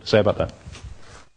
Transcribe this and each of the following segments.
say about that?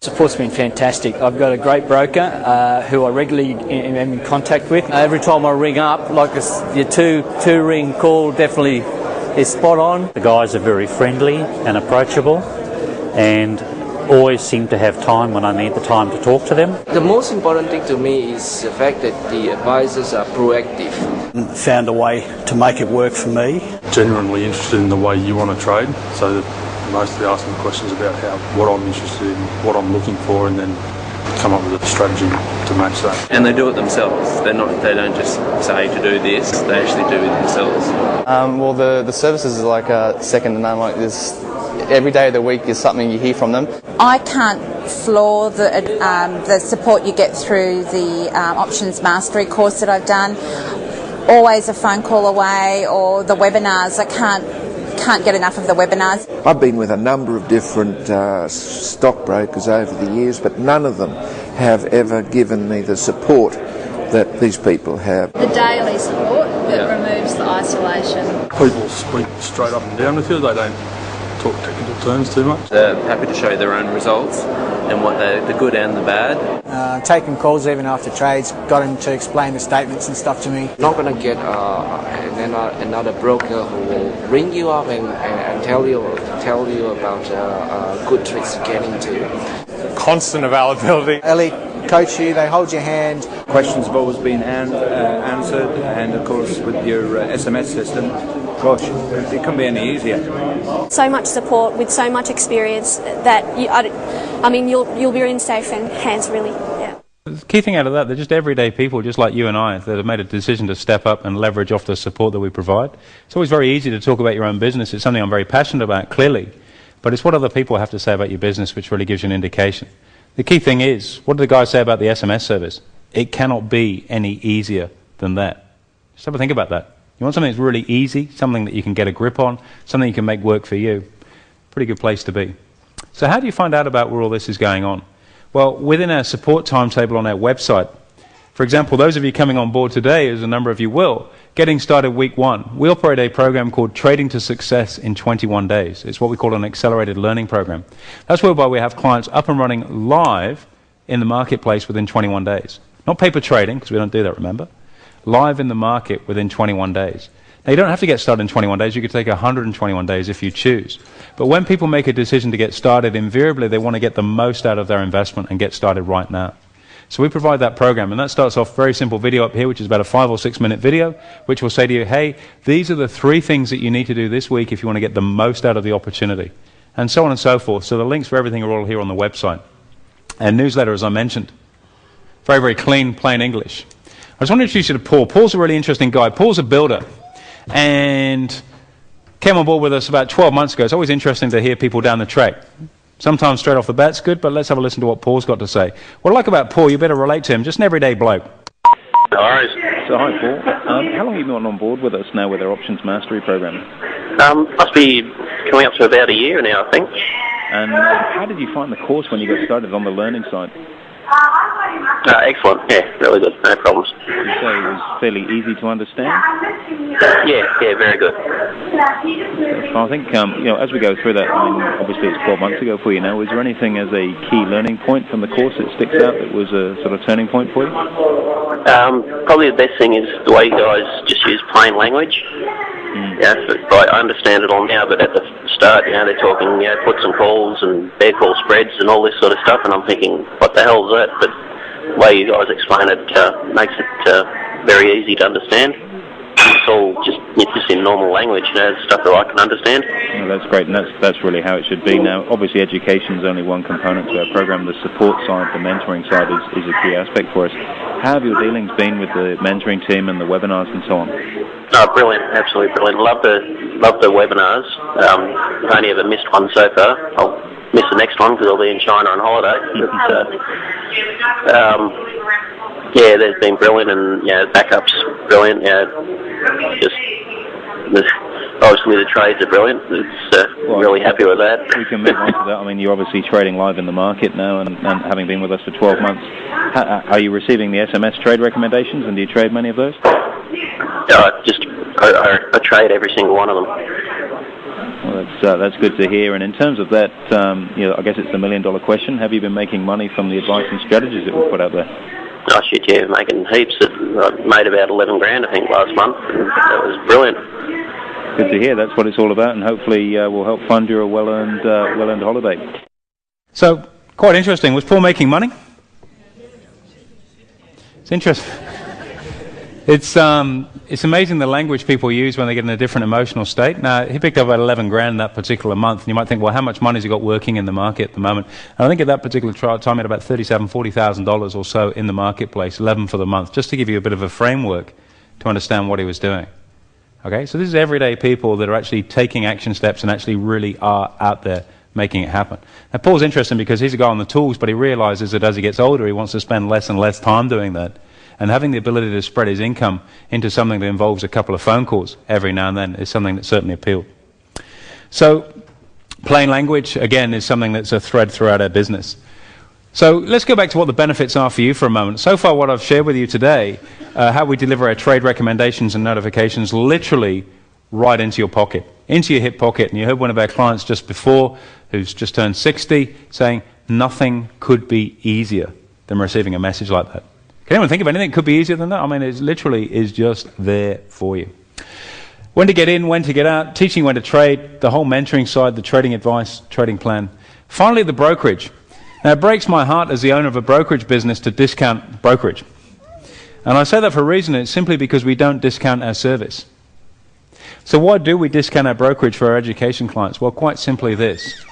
Support's been fantastic. I've got a great broker who I regularly am in contact with. Every time I ring up, like your two ring call definitely is spot on. The guys are very friendly and approachable and always seem to have time when I need the time to talk to them. The most important thing to me is the fact that the advisors are proactive. Found a way to make it work for me. Genuinely interested in the way you want to trade, so that mostly asking questions about what I'm interested in, what I'm looking for, and then come up with a strategy to match that. And they do it themselves. They don't just say to do this, they actually do it themselves. Well, the services are like second to none. Like this, every day of the week is something you hear from them. I can't floor the support you get through the Options Mastery course that I've done. Always a phone call away, or the webinars. I can't get enough of the webinars. I've been with a number of different stockbrokers over the years, but none of them have ever given me the support that these people have. The daily support that removes the isolation. People speak straight up and down with you. They don't talk technical terms too much. They're happy to show their own results and what the good and the bad. Taking calls even after trades, got him to explain the statements and stuff to me. Not going to get another broker who will ring you up and tell you about good tricks to get into. Constant availability. Ellie coach you, they hold your hand. Questions have always been answered, and of course with your SMS system, gosh, it couldn't be any easier. So much support with so much experience that you'll be in safe hands, really. Yeah. The key thing out of that, they're just everyday people, just like you and I, that have made a decision to step up and leverage off the support that we provide. It's always very easy to talk about your own business. It's something I'm very passionate about, clearly. But it's what other people have to say about your business which really gives you an indication. The key thing is, what do the guys say about the SMS service? It cannot be any easier than that. Just have a think about that. You want something that's really easy, something that you can get a grip on, something you can make work for you. Pretty good place to be. So how do you find out about where all this is going on? Well, within our support timetable on our website, for example, those of you coming on board today, as a number of you will, getting started week 1, we operate a program called Trading to Success in 21 days. It's what we call an accelerated learning program. That's whereby we have clients up and running live in the marketplace within 21 days. Not paper trading, because we don't do that, remember? Live in the market within 21 days. Now, you don't have to get started in 21 days. You could take 121 days if you choose. But when people make a decision to get started, invariably they want to get the most out of their investment and get started right now. So we provide that program, and that starts off very simple video up here, which is about a 5 or 6 minute video, which will say to you, hey, these are the 3 things that you need to do this week if you want to get the most out of the opportunity, and so on and so forth. So the links for everything are all here on the website. And newsletter, as I mentioned, very, very clean, plain English. I just want to introduce you to Paul. Paul's a really interesting guy. Paul's a builder, and came on board with us about 12 months ago. It's always interesting to hear people down the track. Sometimes straight off the bat's good, but let's have a listen to what Paul's got to say. What I like about Paul, you better relate to him, just an everyday bloke. No worries. So hi Paul, how long have you been on board with us now with our Options Mastery program? Must be coming up to about a year now, I think. And how did you find the course when you got started on the learning side? Excellent, yeah, really good, no problems. Did you say it was fairly easy to understand? Yeah, very good. So I think, as we go through that, obviously it's 12 months ago for you now, was there anything as a key learning point from the course that sticks out that was a sort of turning point for you? Probably the best thing is the way you guys just use plain language. Yeah, I understand it all now, but at the start, they're talking, puts and calls and bear call spreads and all this sort of stuff, and I'm thinking, what the hell is that? But the way you guys explain it makes it very easy to understand. It's all just in normal language, stuff that I can understand. Well, that's great, and that's really how it should be. Now, obviously, education is only one component to our program. The support side, the mentoring side is a key aspect for us. How have your dealings been with the mentoring team and the webinars and so on? Oh, brilliant, absolutely brilliant. Love the webinars. I've only ever missed one so far. I'll miss the next one because I'll be in China on holiday. But, they've been brilliant, and backups brilliant. Obviously the trades are brilliant. Really happy with that. We can move on to that. I mean, you're obviously trading live in the market now, and having been with us for 12 months, are you receiving the SMS trade recommendations, and do you trade many of those? I trade every single one of them. Well, That's good to hear. And in terms of that, I guess it's the million-dollar question. Have you been making money from the advice and strategies that we put out there? Oh shit, yeah, making heaps. I made about 11 grand, I think, last month. That was brilliant. Good to hear. That's what it's all about, and hopefully we'll help fund your well-earned holiday. So, quite interesting. Was Paul making money? It's interesting. It's amazing the language people use when they get in a different emotional state. Now, he picked up about 11 grand that particular month, and you might think, well, how much money has he got working in the market at the moment? And I think at that particular time, he had about $37,000, $40,000 or so in the marketplace, 11 for the month, just to give you a bit of a framework to understand what he was doing. Okay, so this is everyday people that are actually taking action steps and actually really are out there making it happen. Now, Paul's interesting because he's a guy on the tools, but he realizes that as he gets older, he wants to spend less and less time doing that. And having the ability to spread his income into something that involves a couple of phone calls every now and then is something that certainly appealed. So, plain language, again, is something that's a thread throughout our business. So, let's go back to what the benefits are for you for a moment. So far, what I've shared with you today, how we deliver our trade recommendations and notifications literally right into your pocket, into your hip pocket. And you heard one of our clients just before, who's just turned 60, saying, nothing could be easier than receiving a message like that. Can anyone think of anything that could be easier than that? I mean, it literally is just there for you. When to get in, when to get out, teaching when to trade, the whole mentoring side, the trading advice, trading plan. Finally, the brokerage. Now, it breaks my heart as the owner of a brokerage business to discount brokerage. And I say that for a reason. It's simply because we don't discount our service. So why do we discount our brokerage for our education clients? Well, quite simply this.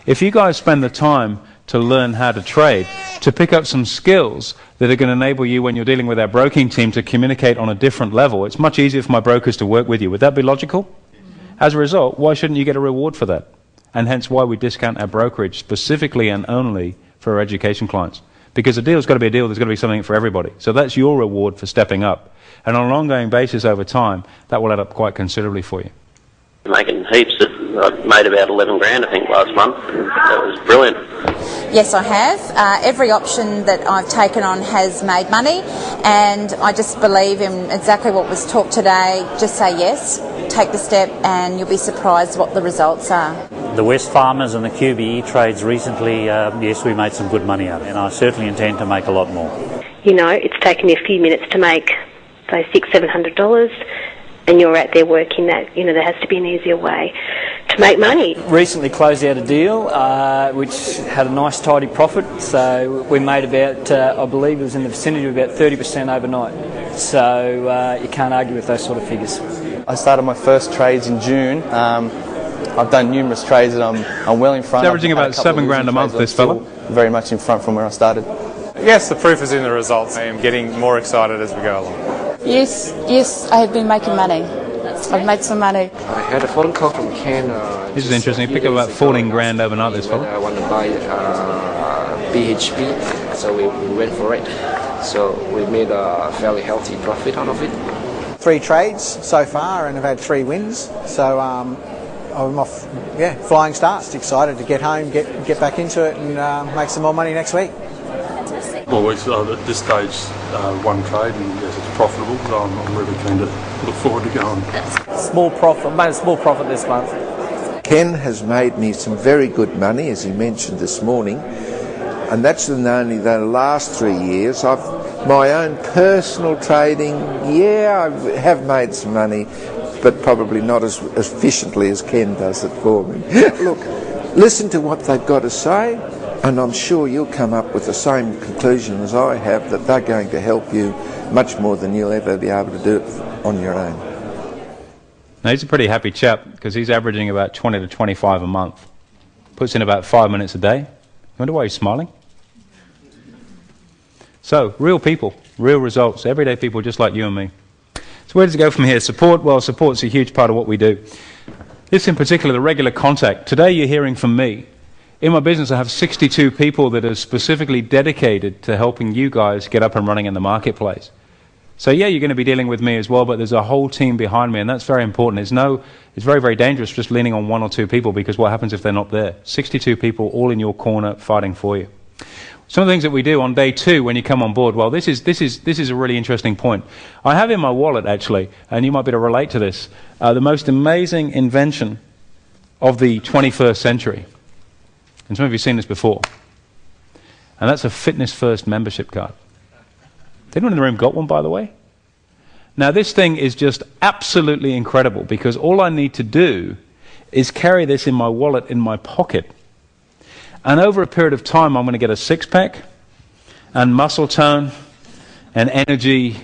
If you guys spend the time to learn how to trade, to pick up some skills that are going to enable you when you're dealing with our broking team to communicate on a different level, it's much easier for my brokers to work with you. Would that be logical? As a result, why shouldn't you get a reward for that? And hence why we discount our brokerage specifically and only for our education clients. Because a deal's got to be a deal, there's got to be something for everybody. So that's your reward for stepping up. And on an ongoing basis over time, that will add up quite considerably for you. Making heaps. I made about 11 grand, I think, last month. That was brilliant. Yes, I have. Every option that I've taken on has made money, and I just believe in exactly what was talked today. Just say yes, take the step, and you'll be surprised what the results are. The West Farmers and the QBE trades recently, yes, we made some good money out of it, and I certainly intend to make a lot more. You know, it's taken me a few minutes to make, say, $600-700, and you're out there working that. You know, there has to be an easier way to make money. Recently closed out a deal which had a nice tidy profit, so we made about, I believe it was in the vicinity of about 30% overnight. So you can't argue with those sort of figures. I started my first trades in June. I've done numerous trades and I'm well in front. It's averaging about 7 grand a month, this fella. Very much in front from where I started. Yes, the proof is in the results. I am getting more excited as we go along. Yes, I have been making money. I've made some money. I had a phone call from Ken. This is interesting. You picked up about 14 grand overnight, this fella. I want to buy BHP, so we went for it. So we made a fairly healthy profit out of it. 3 trades so far, and I've had 3 wins. So I'm off, flying starts. Excited to get home, get back into it, and make some more money next week. Well, at this stage, 1 trade, and yes, it's profitable, so I'm really keen to look forward to going. Small profit, made a small profit this month. Ken has made me some very good money, as he mentioned this morning, and that's in only the last 3 years. My own personal trading, I have made some money, but probably not as efficiently as Ken does it for me. Look, listen to what they've got to say, and I'm sure you'll come up with the same conclusion as I have, that they're going to help you much more than you'll ever be able to do it on your own. Now, he's a pretty happy chap because he's averaging about 20 to 25 a month. Puts in about 5 minutes a day. You wonder why he's smiling? So, real people, real results, everyday people just like you and me. So where does it go from here? Support? Well, support's a huge part of what we do. This in particular, the regular contact. Today you're hearing from me. In my business I have 62 people that are specifically dedicated to helping you guys get up and running in the marketplace. So yeah, you're going to be dealing with me as well, but there's a whole team behind me, and that's very important. It's very, very dangerous just leaning on 1 or 2 people, because what happens if they're not there? 62 people all in your corner fighting for you. Some of the things that we do on day 2 when you come on board, well, this is a really interesting point. I have in my wallet, actually, and you might be able to relate to this, the most amazing invention of the 21st century. And some of you have seen this before. And that's a Fitness First membership card. Anyone in the room got one, by the way? Now, this thing is just absolutely incredible because all I need to do is carry this in my wallet in my pocket. And over a period of time, I'm going to get a six-pack and muscle tone and energy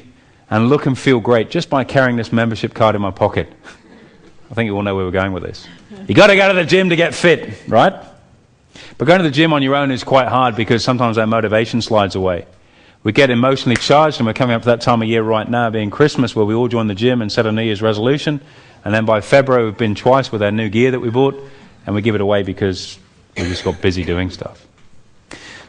and look and feel great just by carrying this membership card in my pocket. I think you all know where we're going with this. You got to go to the gym to get fit, right? But going to the gym on your own is quite hard because sometimes our motivation slides away. We get emotionally charged, and we're coming up to that time of year right now, being Christmas, where we all join the gym and set a New Year's resolution. And then by February, we've been twice with our new gear that we bought, and we give it away because we just got busy doing stuff.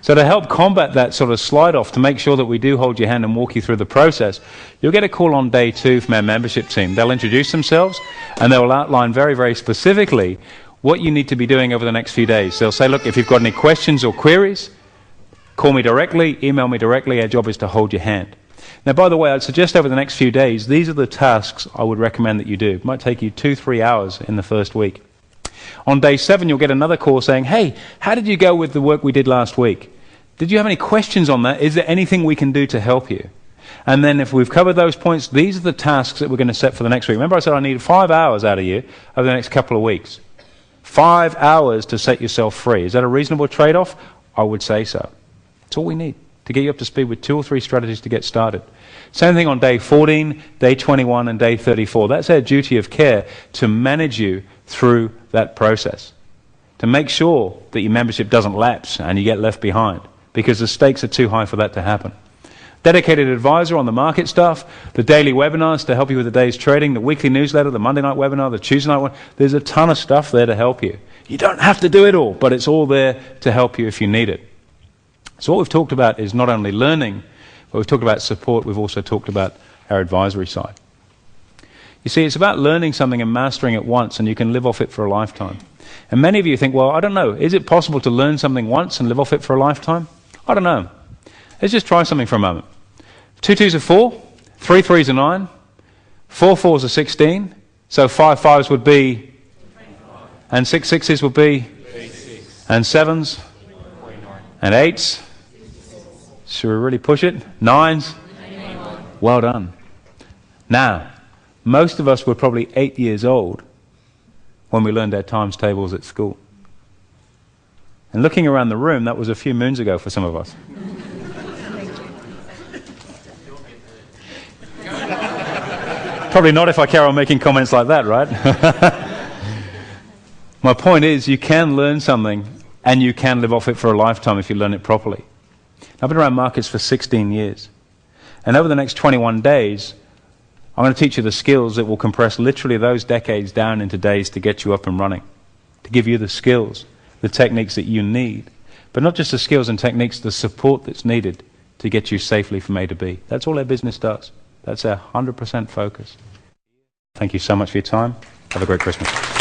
So to help combat that sort of slide off, to make sure that we do hold your hand and walk you through the process, you'll get a call on day 2 from our membership team. They'll introduce themselves, and they'll outline very, very specifically what you need to be doing over the next few days. They'll say, look, if you've got any questions or queries, call me directly, email me directly. Our job is to hold your hand. Now, by the way, I'd suggest over the next few days, these are the tasks I would recommend that you do. It might take you 2-3 hours in the first week. On day 7, you'll get another call saying, hey, how did you go with the work we did last week? Did you have any questions on that? Is there anything we can do to help you? And then if we've covered those points, these are the tasks that we're going to set for the next week. Remember I said I need 5 hours out of you over the next couple of weeks. 5 hours to set yourself free. Is that a reasonable trade-off? I would say so. That's all we need to get you up to speed with 2 or 3 strategies to get started. Same thing on day 14, day 21, and day 34. That's our duty of care to manage you through that process, to make sure that your membership doesn't lapse and you get left behind, because the stakes are too high for that to happen. Dedicated advisor on the market stuff, the daily webinars to help you with the day's trading, the weekly newsletter, the Monday night webinar, the Tuesday night one. There's a ton of stuff there to help you. You don't have to do it all, but it's all there to help you if you need it. So what we've talked about is not only learning, but we've talked about support, we've also talked about our advisory side. You see, it's about learning something and mastering it once, and you can live off it for a lifetime. And many of you think, well, I don't know, is it possible to learn something once and live off it for a lifetime? I don't know. Let's just try something for a moment. 2 2s are 4, 3 3s are 9, 4 4s are 16, so 5 5s would be, and 6 6s would be, and 7s, and 8s. Should we really push it? 9s? Well done. Now, most of us were probably 8 years old when we learned our times tables at school. And looking around the room, that was a few moons ago for some of us. Probably not if I carry on making comments like that, right? My point is, you can learn something and you can live off it for a lifetime if you learn it properly. I've been around markets for 16 years. And over the next 21 days, I'm going to teach you the skills that will compress literally those decades down into days to get you up and running, to give you the skills, the techniques that you need. But not just the skills and techniques, the support that's needed to get you safely from A to B. That's all our business does. That's our 100% focus. Thank you so much for your time. Have a great Christmas.